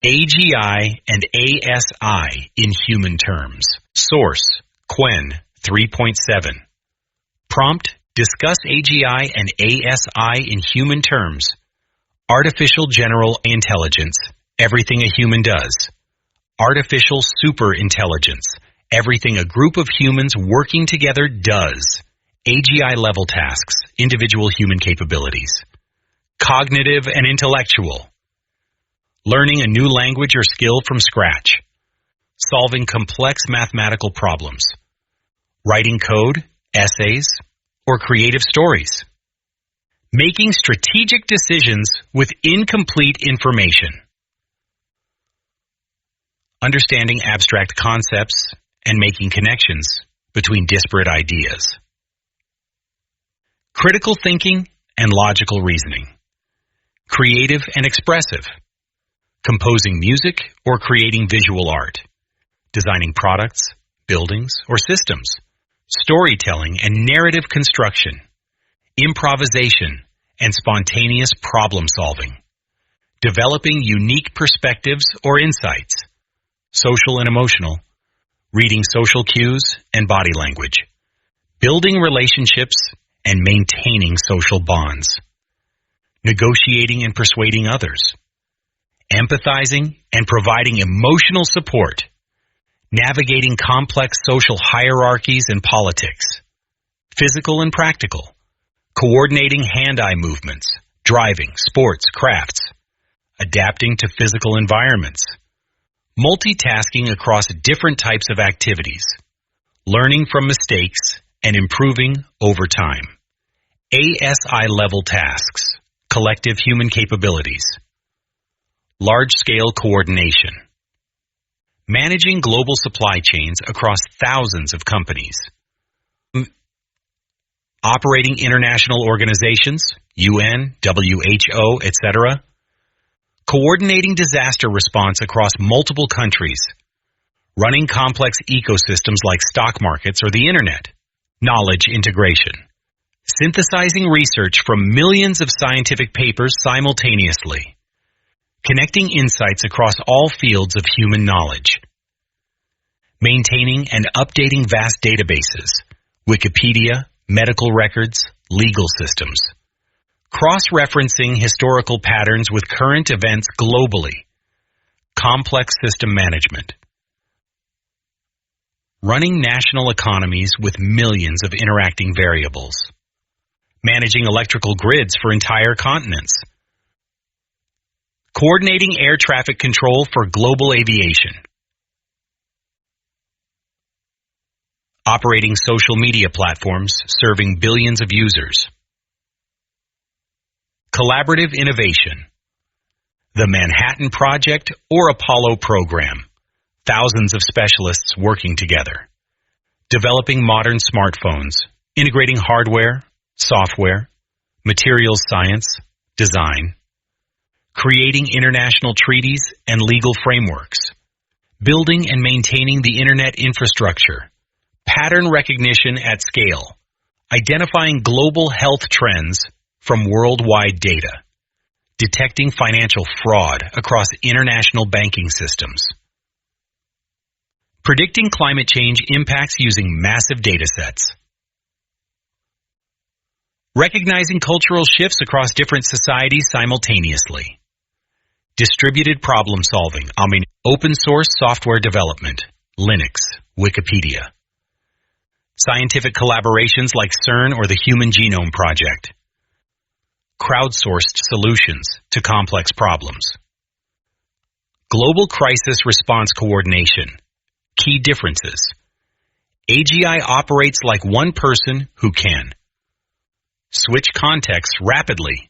AGI and ASI in human terms. Source, Qwen 3.7. Prompt, discuss AGI and ASI in human terms. Artificial General Intelligence, everything a human does. Artificial Superintelligence, everything a group of humans working together does. AGI-level tasks, individual human capabilities. Cognitive and intellectual, learning a new language or skill from scratch. Solving complex mathematical problems. Writing code, essays, or creative stories. Making strategic decisions with incomplete information. Understanding abstract concepts and making connections between disparate ideas. Critical thinking and logical reasoning. Creative and expressive. Composing music or creating visual art. Designing products, buildings, or systems. Storytelling and narrative construction. Improvisation and spontaneous problem solving. Developing unique perspectives or insights. Social and emotional. Reading social cues and body language. Building relationships and maintaining social bonds. Negotiating and persuading others. Empathizing and providing emotional support. Navigating complex social hierarchies and politics. Physical and practical. Coordinating hand-eye movements. Driving, sports, crafts. Adapting to physical environments. Multitasking across different types of activities. Learning from mistakes and improving over time. ASI-level tasks. Collective human capabilities. Large-scale coordination. Managing global supply chains across thousands of companies. Operating international organizations, UN, WHO, etc. Coordinating disaster response across multiple countries. Running complex ecosystems like stock markets or the internet. Knowledge integration. Synthesizing research from millions of scientific papers simultaneously. Connecting insights across all fields of human knowledge. Maintaining and updating vast databases, Wikipedia, medical records, legal systems. Cross-referencing historical patterns with current events globally. Complex system management. Running national economies with millions of interacting variables. Managing electrical grids for entire continents. Coordinating air traffic control for global aviation. Operating social media platforms serving billions of users. Collaborative innovation. The Manhattan Project or Apollo program. Thousands of specialists working together. Developing modern smartphones, integrating hardware, software, materials science, design. Creating international treaties and legal frameworks. Building and maintaining the internet infrastructure. Pattern recognition at scale. Identifying global health trends from worldwide data. Detecting financial fraud across international banking systems. Predicting climate change impacts using massive data sets. Recognizing cultural shifts across different societies simultaneously. Distributed problem solving, open source software development, Linux, Wikipedia. Scientific collaborations like CERN or the Human Genome Project. Crowdsourced solutions to complex problems. Global crisis response coordination. Key differences. AGI operates like one person who can switch contexts rapidly,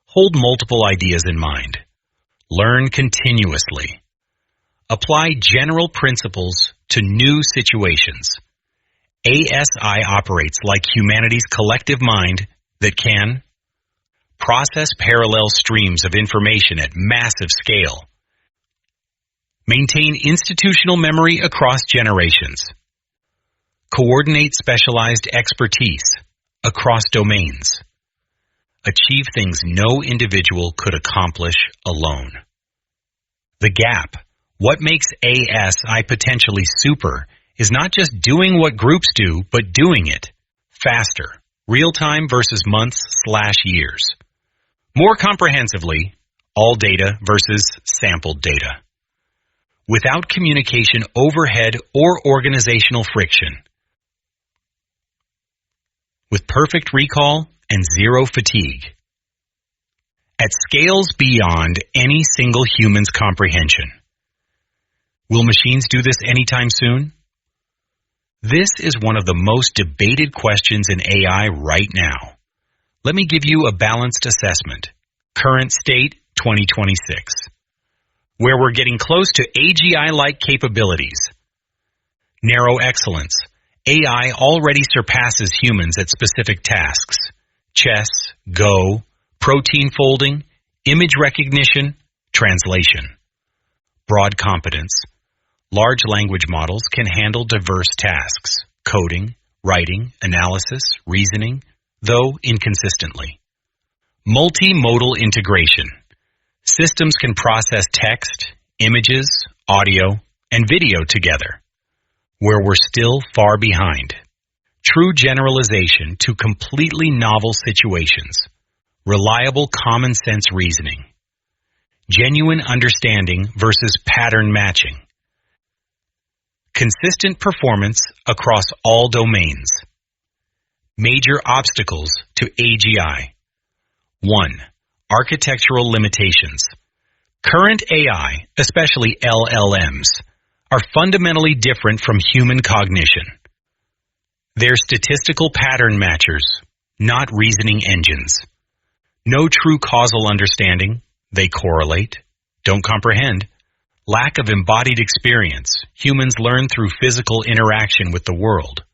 hold multiple ideas in mind, learn continuously, apply general principles to new situations. ASI operates like humanity's collective mind that can process parallel streams of information at massive scale, maintain institutional memory across generations, coordinate specialized expertise across domains, achieve things no individual could accomplish alone. The gap, what makes ASI potentially super, is not just doing what groups do, but doing it faster, real-time versus months/years. More comprehensively, all data versus sampled data. Without communication overhead or organizational friction. With perfect recall and zero fatigue. At scales beyond any single human's comprehension. Will machines do this anytime soon? This is one of the most debated questions in AI right now. Let me give you a balanced assessment. Current state, 2026. Where we're getting close to AGI-like capabilities. Narrow excellence. AI already surpasses humans at specific tasks. Chess, Go, protein folding, image recognition, translation. Broad competence. Large language models can handle diverse tasks, coding, writing, analysis, reasoning, though inconsistently. Multimodal integration. Systems can process text, images, audio, and video together, where we're still far behind. True generalization to completely novel situations. Reliable common sense reasoning. Genuine understanding versus pattern matching. Consistent performance across all domains. Major obstacles to AGI. 1. Architectural limitations. Current AI, especially LLMs, are fundamentally different from human cognition. They're statistical pattern matchers, not reasoning engines. No true causal understanding. They correlate, don't comprehend. Lack of embodied experience. Humans learn through physical interaction with the world.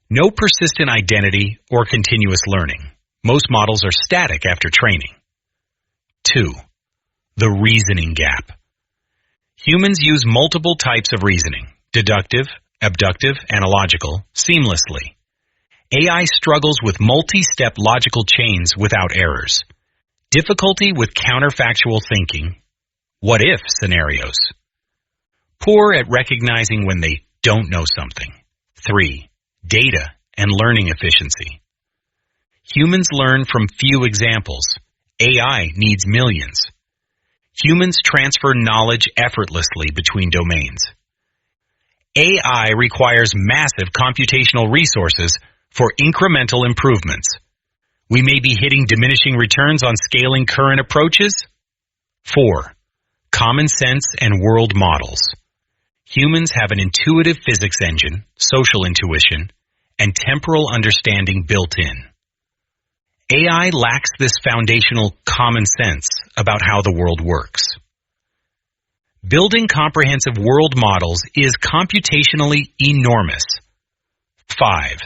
No persistent identity or continuous learning. Most models are static after training. 2. The reasoning gap. Humans use multiple types of reasoning, deductive, abductive, analogical, seamlessly. AI struggles with multi-step logical chains without errors. Difficulty with counterfactual thinking. What-if scenarios. Poor at recognizing when they don't know something. 3. Data and learning efficiency. Humans learn from few examples. AI needs millions. Humans transfer knowledge effortlessly between domains. AI requires massive computational resources for incremental improvements. We may be hitting diminishing returns on scaling current approaches. 4. Common sense and world models. Humans have an intuitive physics engine, social intuition, and temporal understanding built in. AI lacks this foundational common sense about how the world works. Building comprehensive world models is computationally enormous. 5.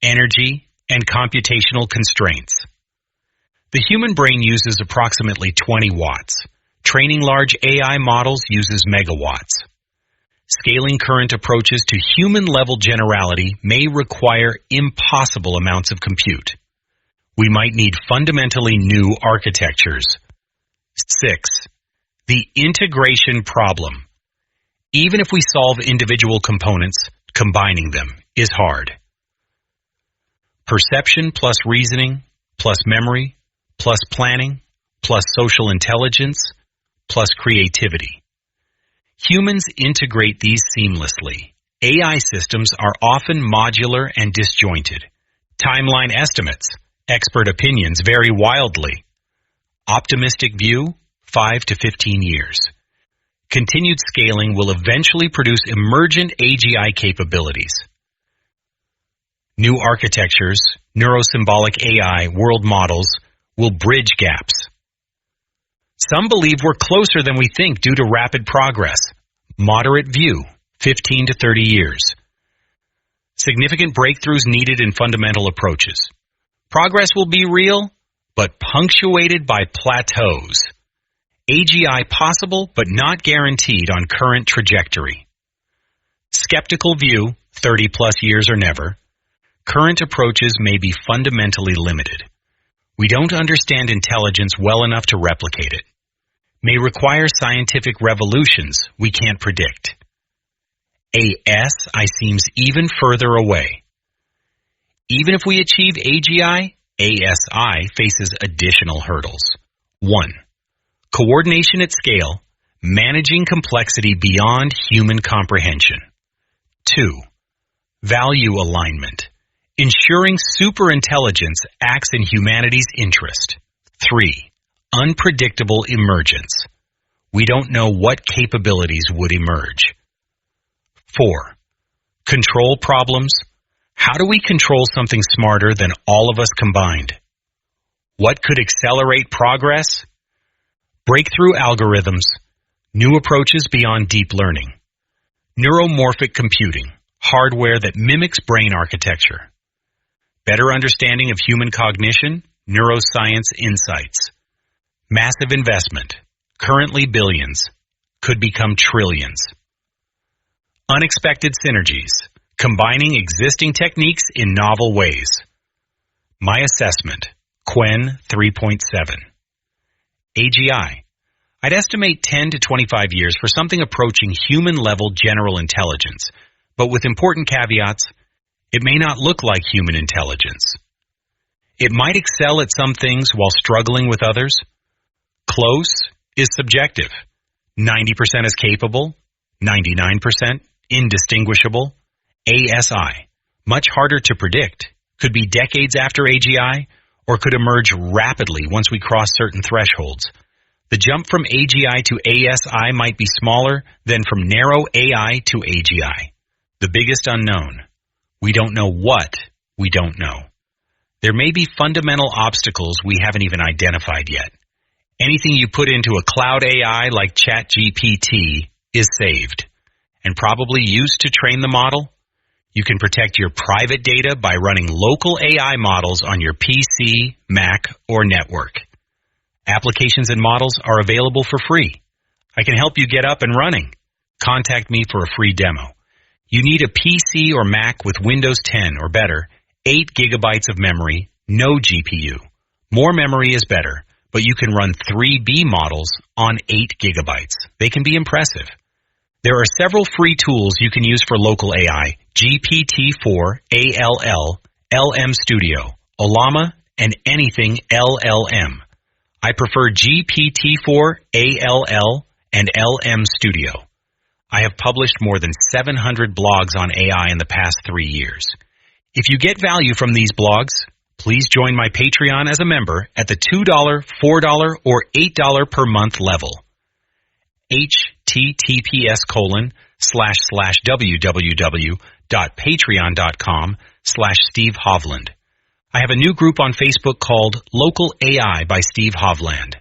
Energy and computational constraints. The human brain uses approximately 20 watts. Training large AI models uses megawatts. Scaling current approaches to human-level generality may require impossible amounts of compute. We might need fundamentally new architectures. 6. The integration problem. Even if we solve individual components, combining them is hard. Perception plus reasoning, plus memory, plus planning, plus social intelligence, plus creativity. Humans integrate these seamlessly. AI systems are often modular and disjointed. Timeline estimates, expert opinions vary wildly. Optimistic view, 5 to 15 years. Continued scaling will eventually produce emergent AGI capabilities. New architectures, neurosymbolic AI world models will bridge gaps. Some believe we're closer than we think due to rapid progress. Moderate view, 15 to 30 years. Significant breakthroughs needed in fundamental approaches. Progress will be real, but punctuated by plateaus. AGI possible, but not guaranteed on current trajectory. Skeptical view, 30 plus years or never. Current approaches may be fundamentally limited. We don't understand intelligence well enough to replicate it. may require scientific revolutions we can't predict. ASI seems even further away. Even if we achieve AGI, ASI faces additional hurdles. 1. Coordination at scale, managing complexity beyond human comprehension. 2. Value alignment, ensuring superintelligence acts in humanity's interest. 3. Unpredictable emergence. We don't know what capabilities would emerge. 4. Control problems. How do we control something smarter than all of us combined? What could accelerate progress? Breakthrough algorithms, new approaches beyond deep learning, neuromorphic computing, hardware that mimics brain architecture, better understanding of human cognition, neuroscience insights, massive investment, currently billions, could become trillions. Unexpected synergies, combining existing techniques in novel ways. My assessment, Qwen 3.7. AGI. I'd estimate 10 to 25 years for something approaching human-level general intelligence, but with important caveats, it may not look like human intelligence. It might excel at some things while struggling with others. Close is subjective. 90% is capable, 99% indistinguishable. ASI, much harder to predict, could be decades after AGI, or could emerge rapidly once we cross certain thresholds. The jump from AGI to ASI might be smaller than from narrow AI to AGI. The biggest unknown. We don't know what we don't know. There may be fundamental obstacles we haven't even identified yet. Anything you put into a cloud AI like ChatGPT is saved, and probably used to train the model. You can protect your private data by running local AI models on your PC, Mac, or network. Applications and models are available for free. I can help you get up and running. Contact me for a free demo. You need a PC or Mac with Windows 10 or better, 8 gigabytes of memory, no GPU. More memory is better, but you can run 3B models on 8 gigabytes. They can be impressive. There are several free tools you can use for local AI, GPT-4, ALL, LM Studio, Ollama, and anything LLM. I prefer GPT-4, ALL, and LM Studio. I have published more than 700 blogs on AI in the past 3 years. If you get value from these blogs, please join my Patreon as a member at the $2, $4, or $8 per month level. https://www.patreon.com/Steve Hovland. I have a new group on Facebook called Local AI by Steve Hovland.